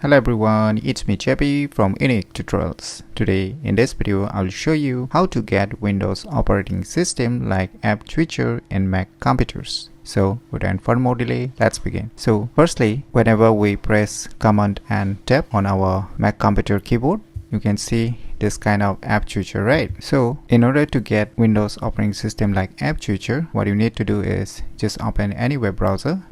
Hello everyone, it's me JP from UniqueTutorials. Today in this video I'll show you how to get Windows operating system like App Switcher in Mac computers. So without further more delay, let's begin. So firstly, whenever we press Command and Tab on our Mac computer keyboard, you can see this kind of app switcher, right? So in order to get Windows operating system like app switcher, what you need to do is just open any web browser,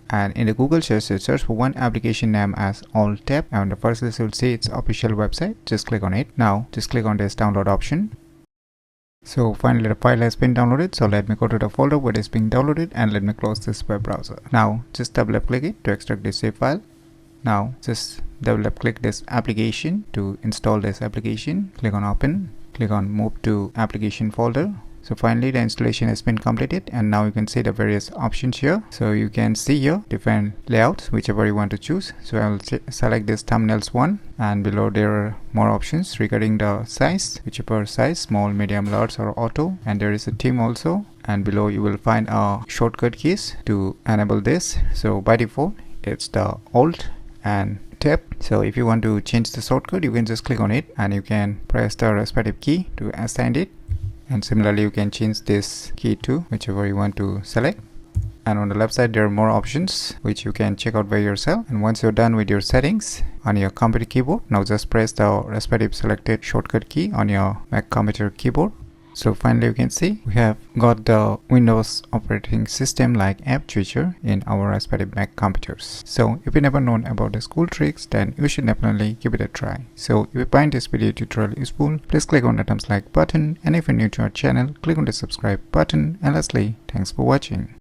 and in the Google search for one application name as Alt Tab, and the first list you'll see its official website. Just click on it. Now just click on this download option. So finally the file has been downloaded, so let me go to the folder where it is being downloaded and let me close this web browser. Now just double click it to extract this zip file. Now just double click this application to install this application. Click on open, click on move to application folder. So finally the installation has been completed, and now you can see the various options here. So you can see here different layouts, whichever you want to choose. So I will select this thumbnails one, and below there are more options regarding the size, whichever size, small, medium, large or auto, and there is a theme also, and below you will find shortcut keys to enable this. So by default it's the Alt and Tab. So if you want to change the shortcut, you can just click on it and you can press the respective key to assign it. And similarly you can change this key to whichever you want to select. And on the left side there are more options which you can check out by yourself. And once you're done with your settings on your computer keyboard, now just press the respective selected shortcut key on your Mac computer keyboard. So finally you can see we have got the Windows operating system like app switcher in our respective Mac computers. So if you never known about these cool tricks, then you should definitely give it a try. So if you find this video tutorial useful, please click on the thumbs like button, and if you're new to our channel, click on the subscribe button, and lastly, thanks for watching.